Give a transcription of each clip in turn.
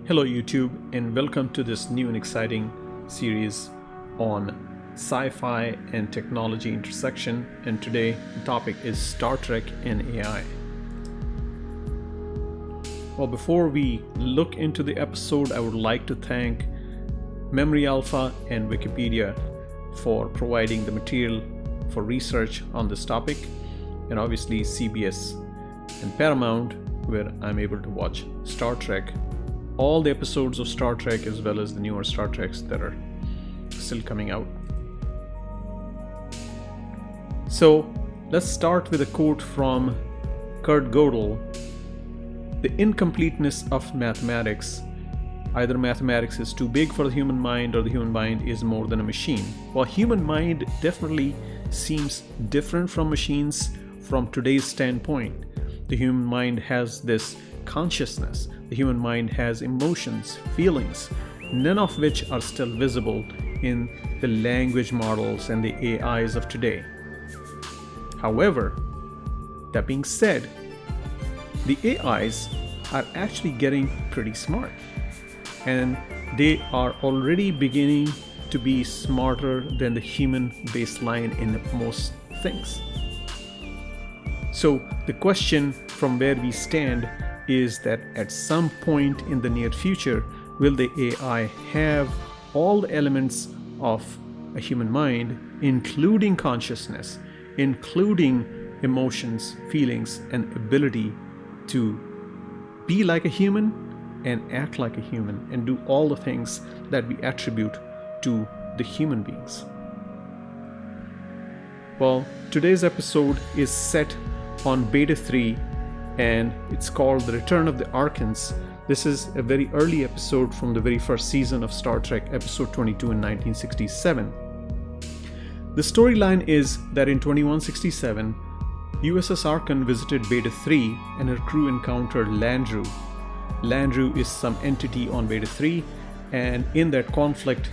Hello YouTube, and welcome to this new and exciting series on sci-fi and technology intersection. And today the topic is Star Trek and AI. Well, before we look into the episode, I would like to thank Memory Alpha and Wikipedia for providing the material for research on this topic, and obviously CBS and Paramount, where I'm able to watch Star Trek, all the episodes of Star Trek as well as the newer Star Treks that are still coming out. So let's start with a quote from Kurt Gödel. The incompleteness of mathematics. Either mathematics is too big for the human mind or the human mind is more than a machine. While human mind definitely seems different from machines from today's standpoint, the human mind has this consciousness. The human mind has emotions, feelings, none of which are still visible in the language models and the AIs of today. However, that being said, the AIs are actually getting pretty smart, and they are already beginning to be smarter than the human baseline in most things. So the question from where we stand is that at some point in the near future, will the AI have all the elements of a human mind, including consciousness, including emotions, feelings, and ability to be like a human and act like a human and do all the things that we attribute to the human beings? Well, today's episode is set on Beta 3, and it's called The Return of the Arkans. This is a very early episode from the very first season of Star Trek, episode 22 in 1967. The storyline is that in 2167, USS Arkan visited Beta 3 and her crew encountered Landru. Landru is some entity on Beta 3, and in that conflict,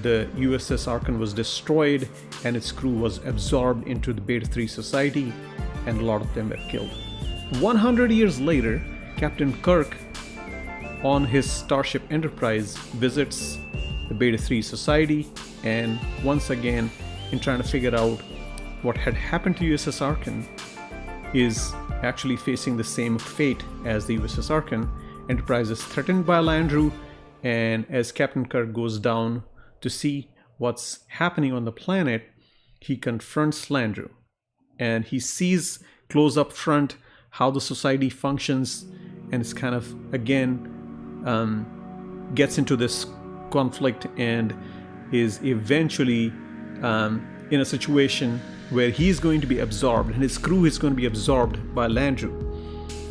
the USS Arkan was destroyed and its crew was absorbed into the Beta 3 society, and a lot of them were killed. 100 years later, Captain Kirk on his Starship Enterprise visits the Beta 3 society, and once again, in trying to figure out what had happened to USS Arkan, is actually facing the same fate as the USS Arkan. Enterprise is threatened by Landru, and as Captain Kirk goes down to see what's happening on the planet, he confronts Landru, and he sees close up front how the society functions, and it's kind of again gets into this conflict and is eventually in a situation where he's going to be absorbed and his crew is going to be absorbed by Landru.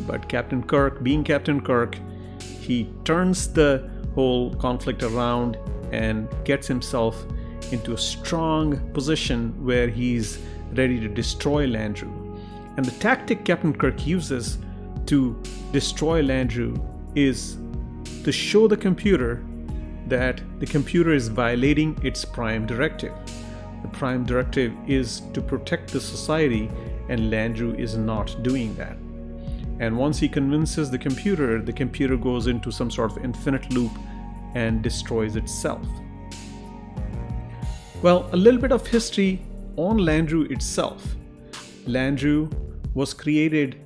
But Captain Kirk, being Captain Kirk, he turns the whole conflict around and gets himself into a strong position where he's ready to destroy Landru. And the tactic Captain Kirk uses to destroy Landru is to show the computer that the computer is violating its prime directive. The prime directive is to protect the society, and Landru is not doing that. And once he convinces the computer goes into some sort of infinite loop and destroys itself. Well, a little bit of history on Landru itself. Landru was created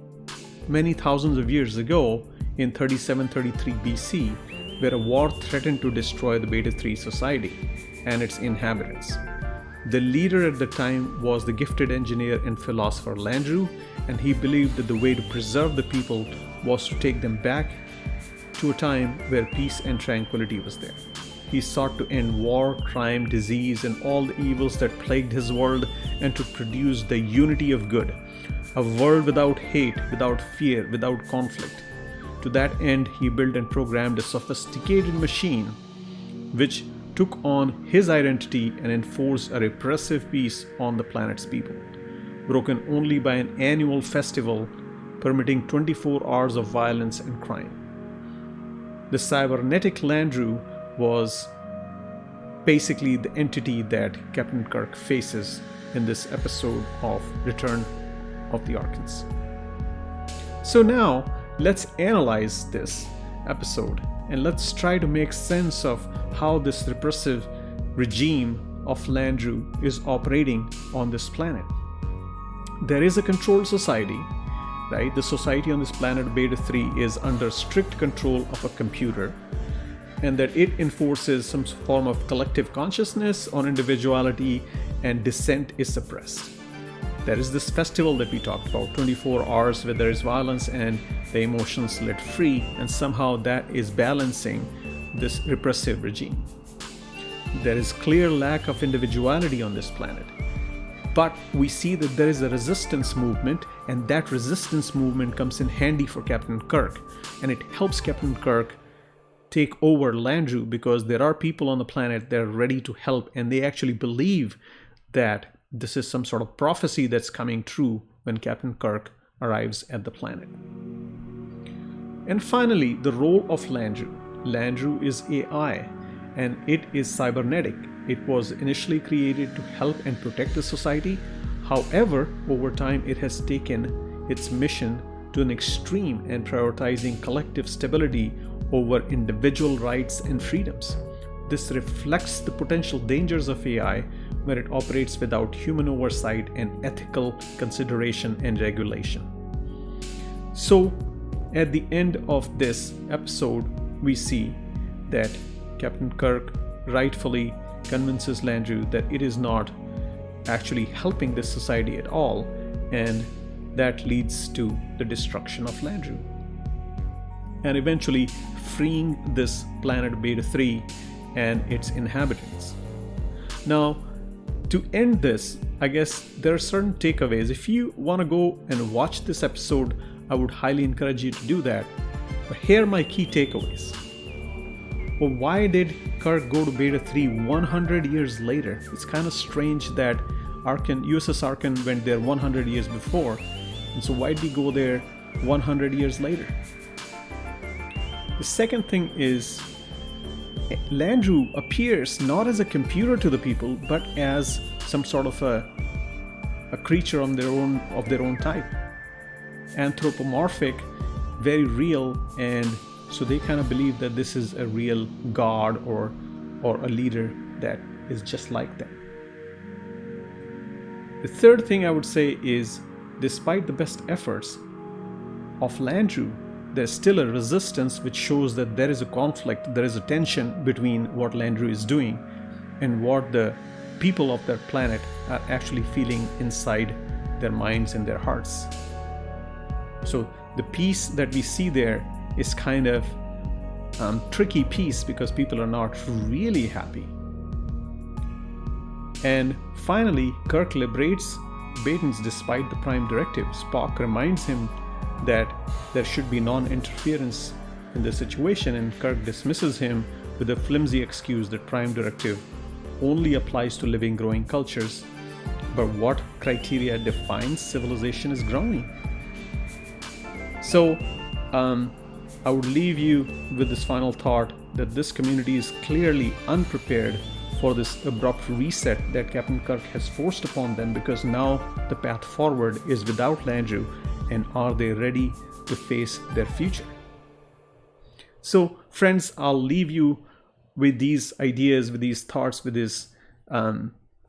many thousands of years ago in 3733 BC, where a war threatened to destroy the Beta 3 society and its inhabitants. The leader at the time was the gifted engineer and philosopher Landru, and he believed that the way to preserve the people was to take them back to a time where peace and tranquility was there. He sought to end war, crime, disease, and all the evils that plagued his world, and to produce the unity of good, a world without hate, without fear, without conflict. To that end, he built and programmed a sophisticated machine which took on his identity and enforced a repressive peace on the planet's people, broken only by an annual festival permitting 24 hours of violence and crime. The cybernetic Landru was basically the entity that Captain Kirk faces in this episode of Return of the Arkans. So now let's analyze this episode and let's try to make sense of how this repressive regime of Landru is operating on this planet. There is a controlled society, right? The society on this planet Beta 3 is under strict control of a computer, and that it enforces some form of collective consciousness on individuality, and dissent is suppressed. There is this festival that we talked about, 24 hours where there is violence and the emotions let free, and somehow that is balancing this repressive regime. There is clear lack of individuality on this planet. But we see that there is a resistance movement, and that resistance movement comes in handy for Captain Kirk, and it helps Captain Kirk take over Landru because there are people on the planet that are ready to help, and they actually believe that this is some sort of prophecy that's coming true when Captain Kirk arrives at the planet. And finally, the role of Landru. Landru is AI, and it is cybernetic. It was initially created to help and protect the society. However, over time, it has taken its mission to an extreme and prioritizing collective stability over individual rights and freedoms. This reflects the potential dangers of AI when it operates without human oversight and ethical consideration and regulation. So, at the end of this episode, we see that Captain Kirk rightfully convinces Landru that it is not actually helping this society at all, and that leads to the destruction of Landru, and eventually freeing this planet Beta 3 and its inhabitants. Now, to end this, I guess there are certain takeaways. If you want to go and watch this episode, I would highly encourage you to do that. But here are my key takeaways. Well, why did Kirk go to Beta 3 100 years later? It's kind of strange that USS Arkin went there 100 years before. And so why did he go there 100 years later? The second thing is, Landru appears not as a computer to the people, but as some sort of a creature of their own type. Anthropomorphic, very real, and so they kind of believe that this is a real god or a leader that is just like them. The third thing I would say is, despite the best efforts of Landru, there's still a resistance, which shows that there is a conflict, there is a tension between what Landru is doing and what the people of their planet are actually feeling inside their minds and their hearts. So the peace that we see there is kind of tricky peace, because people are not really happy. And finally, Kirk liberates Betans despite the Prime Directive. Spock reminds him that there should be non-interference in the situation, and Kirk dismisses him with a flimsy excuse that Prime Directive only applies to living, growing cultures. But what criteria defines civilization is growing? So, I would leave you with this final thought that this community is clearly unprepared for this abrupt reset that Captain Kirk has forced upon them, because now the path forward is without Landru, and are they ready to face their future? So, friends, I'll leave you with these ideas, with these thoughts, with these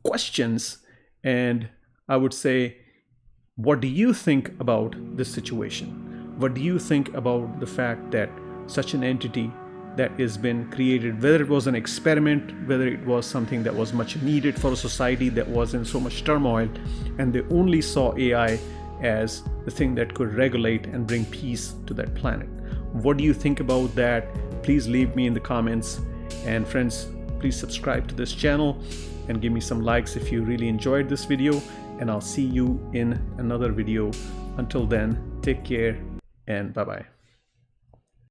questions, and I would say, what do you think about this situation? What do you think about the fact that such an entity that has been created, whether it was an experiment, whether it was something that was much needed for a society that was in so much turmoil, and they only saw AI as the thing that could regulate and bring peace to that planet? What do you think about that? Please leave me in the comments. And friends, please subscribe to this channel and give me some likes if you really enjoyed this video, and I'll see you in another video. Until then, take care and bye-bye.